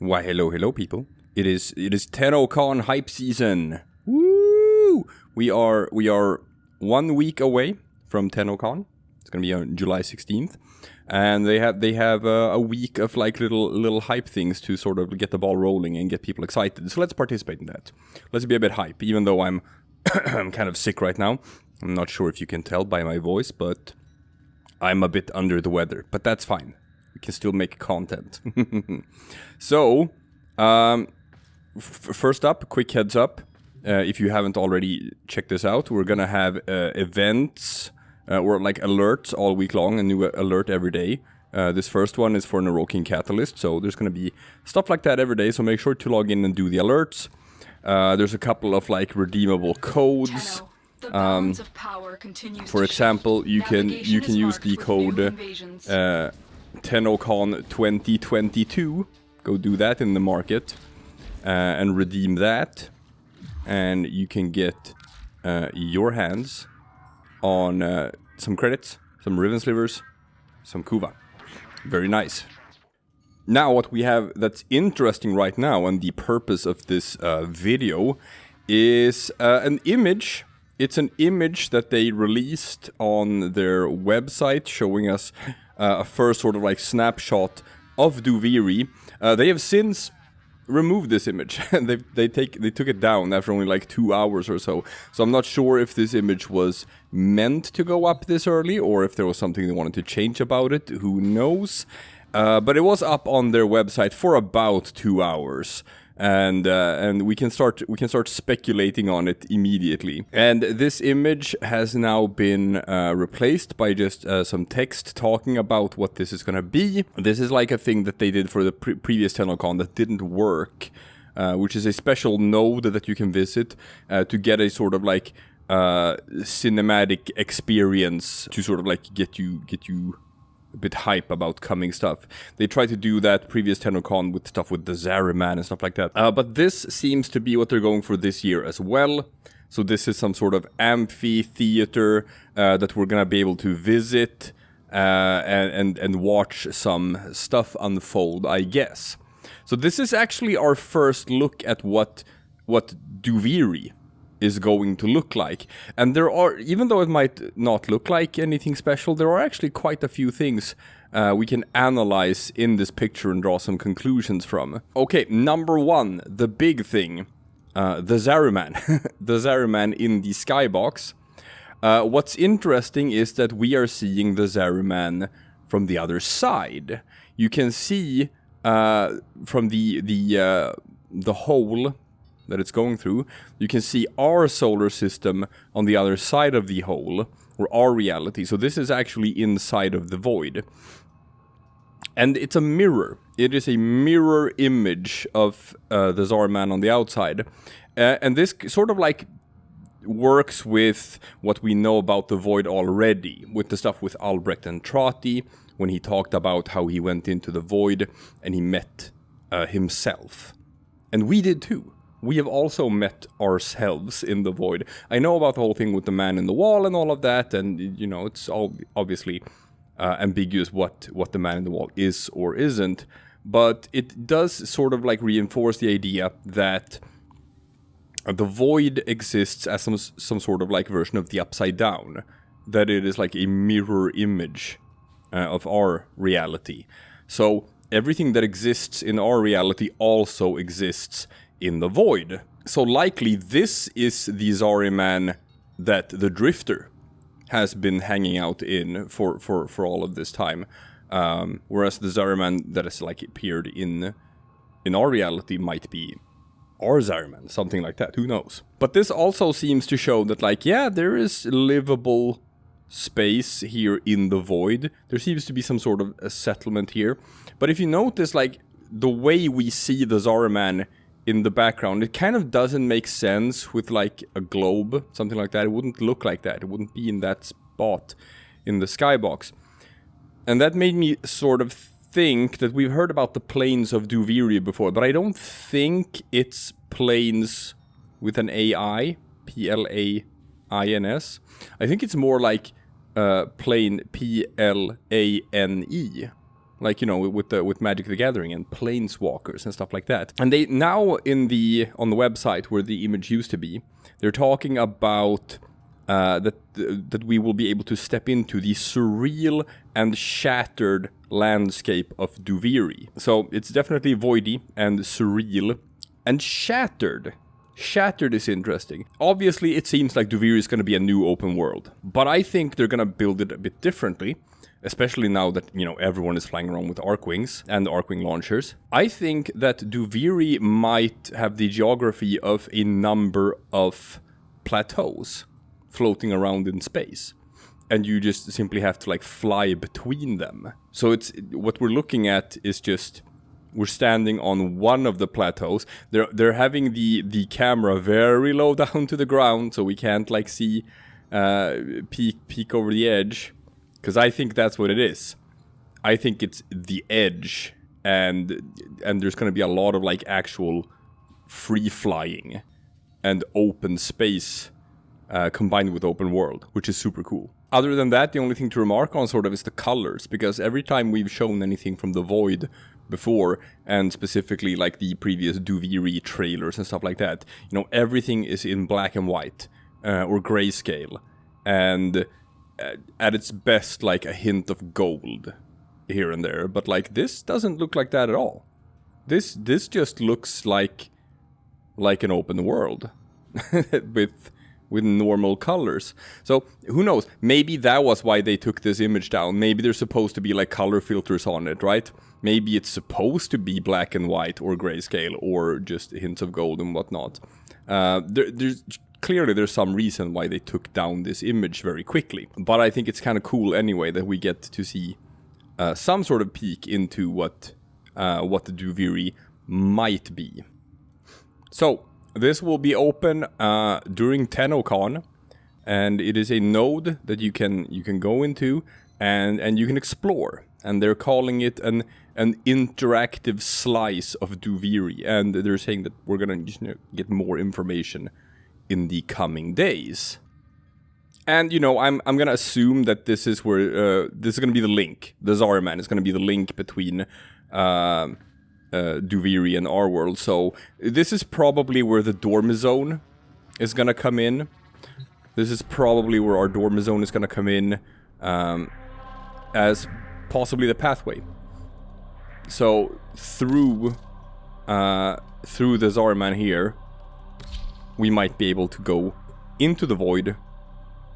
Why, hello, people. It is TennoCon hype season. Woo! We are 1 week away from TennoCon. It's gonna be on July 16th, and they have a week of like little hype things to sort of get the ball rolling and get people excited. So let's participate in that. Let's be a bit hype, even though I'm I'm kind of sick right now. I'm not sure if you can tell by my voice, but I'm a bit under the weather. But that's fine. We can still make content. So, first up, quick heads up. If you haven't already checked this out, we're gonna have events or like alerts all week long, a new alert every day. This first one is for an awoken catalyst, so there's gonna be stuff like that every day, so make sure to log in and do the alerts. There's a couple of like redeemable codes. For example, you can use the code TennoCon 2022. Go do that in the market and redeem that, and you can get your hands on some credits, some ribbon slivers, some kuva. Very nice. Now what we have that's interesting right now, and the purpose of this video, is an image. It's an image that they released on their website showing us a first sort of like snapshot of Duviri. They have since removed this image. they took it down after only like 2 hours or so. So I'm not sure if this image was meant to go up this early or if there was something they wanted to change about it. Who knows? But it was up on their website for about 2 hours. And we can start speculating on it immediately. And this image has now been replaced by just some text talking about what this is gonna be. This is like a thing that they did for the previous TennoCon that didn't work, which is a special node that you can visit to get a sort of like cinematic experience to sort of like get you a bit hype about coming stuff. They tried to do that previous TennoCon with stuff with the Zariman and stuff like that. But this seems to be what they're going for this year as well. So this is some sort of amphitheater that we're gonna be able to visit and watch some stuff unfold, I guess. So this is actually our first look at what Duviri is going to look like. And there are, even though it might not look like anything special, there are actually quite a few things we can analyze in this picture and draw some conclusions from. Okay, number one, the big thing, the Zariman. The Zariman in the skybox. What's interesting is that we are seeing the Zariman from the other side. You can see from the hole that it's going through, you can see our solar system on the other side of the hole, or our reality. So this is actually inside of the void. And it's a mirror. It is a mirror image of the Zariman on the outside. And this sort of like works with what we know about the void already, with the stuff with Albrecht and Trati, when he talked about how he went into the void and he met himself. And we did too. We have also met ourselves in the void. I know about the whole thing with the man in the wall and all of that, and you know, it's all obviously ambiguous what the man in the wall is or isn't, but it does sort of like reinforce the idea that the void exists as some sort of like version of the upside down, that it is like a mirror image of our reality. So everything that exists in our reality also exists in the void. So likely this is the Zariman that the Drifter has been hanging out in for all of this time. Whereas the Zariman that has like appeared in our reality might be our Zariman, something like that, who knows. But this also seems to show that like, yeah, there is livable space here in the void. There seems to be some sort of a settlement here. But if you notice like the way we see the Zariman in the background, it kind of doesn't make sense with like a globe, something like that. It wouldn't look like that. It wouldn't be in that spot in the skybox. And that made me sort of think that we've heard about the planes of Duviri before, but I don't think it's planes with an AI, Plains. I think it's more like plane Plane, like, you know, with Magic the Gathering and Planeswalkers and stuff like that. And they now on the website where the image used to be, they're talking about that we will be able to step into the surreal and shattered landscape of Duviri. So it's definitely voidy and surreal and shattered. Shattered is interesting. Obviously, it seems like Duviri is going to be a new open world, but I think they're going to build it a bit differently, especially now that, you know, everyone is flying around with Arcwings and Arcwing launchers. I think that Duviri might have the geography of a number of plateaus floating around in space, and you just simply have to like fly between them. So it's what we're looking at is just we're standing on one of the plateaus. They're having the camera very low down to the ground, so we can't like see peek over the edge, because I think that's what it is. I think it's the edge, and there's going to be a lot of like actual free flying and open space combined with open world, which is super cool. Other than that, the only thing to remark on sort of is the colors, because every time we've shown anything from the Void before, and specifically like the previous Duviri trailers and stuff like that, you know, everything is in black and white or grayscale, and at its best like a hint of gold here and there. But like this doesn't look like that at all. This just looks like an open world with normal colors. So who knows? Maybe that was why they took this image down. Maybe there's supposed to be like color filters on it, right? Maybe it's supposed to be black and white or grayscale or just hints of gold and whatnot. There's clearly some reason why they took down this image very quickly. But I think it's kind of cool anyway that we get to see some sort of peek into what the Duviri might be. So this will be open during TennoCon, and it is a node that you can go into and you can explore. And they're calling it an interactive slice of Duviri, and they're saying that we're gonna just, you know, get more information in the coming days. And you know, I'm gonna assume that this is where this is gonna be the link. The Zariman is gonna be the link between Duviri and our world. So this is probably where the Dormizone is gonna come in. This is probably where our Dormizone is gonna come in as possibly the pathway. So through the Zariman here, we might be able to go into the Void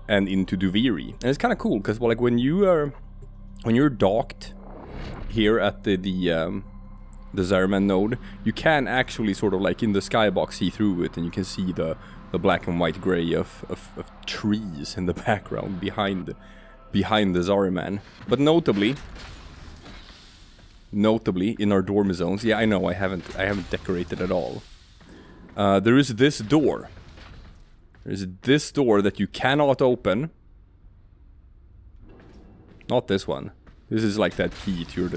and into Duviri. And it's kind of cool because, well, like when you're docked here at the Zariman node, you can actually sort of like in the skybox see through it, and you can see the black and white gray of trees in the background behind the Zariman. But notably in our Dormizones, yeah, I know I haven't decorated at all. There is this door. There's this door that you cannot open. Not this one. This is like that key to your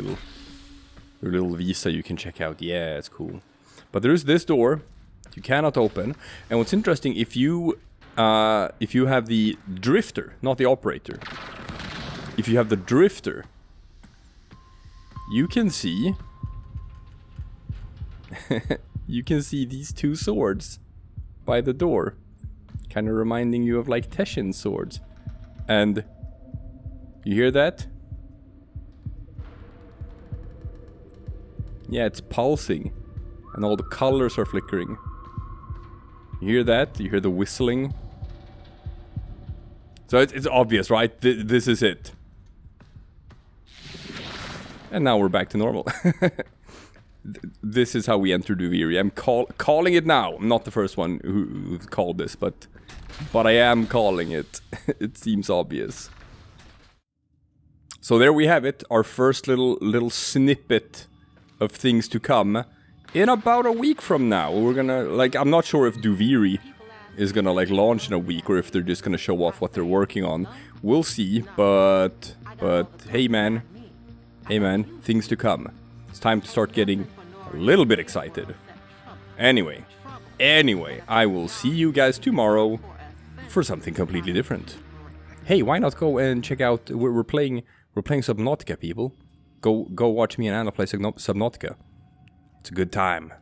little visa you can check out. Yeah, it's cool. But there is this door you cannot open. And what's interesting, if you have the drifter, not the operator, if you have the drifter, you can see you can see these two swords by the door, kind of reminding you of like Teshin's swords. And you hear that? Yeah, it's pulsing, and all the colors are flickering. You hear that? You hear the whistling? So it's obvious, right? This is it. And now we're back to normal. This is how we enter Duviri. I'm calling it now. I'm not the first one who called this, but I am calling it. It seems obvious. So there we have it. Our first little snippet of things to come. In about a week from now, we're gonna, like, I'm not sure if Duviri is gonna like launch in a week or if they're just gonna show off what they're working on. We'll see, but hey man, things to come. It's time to start getting a little bit excited. Anyway, I will see you guys tomorrow for something completely different. Hey, why not go and check out, we're playing Subnautica, people. go watch me and Anna play Subnautica. It's a good time.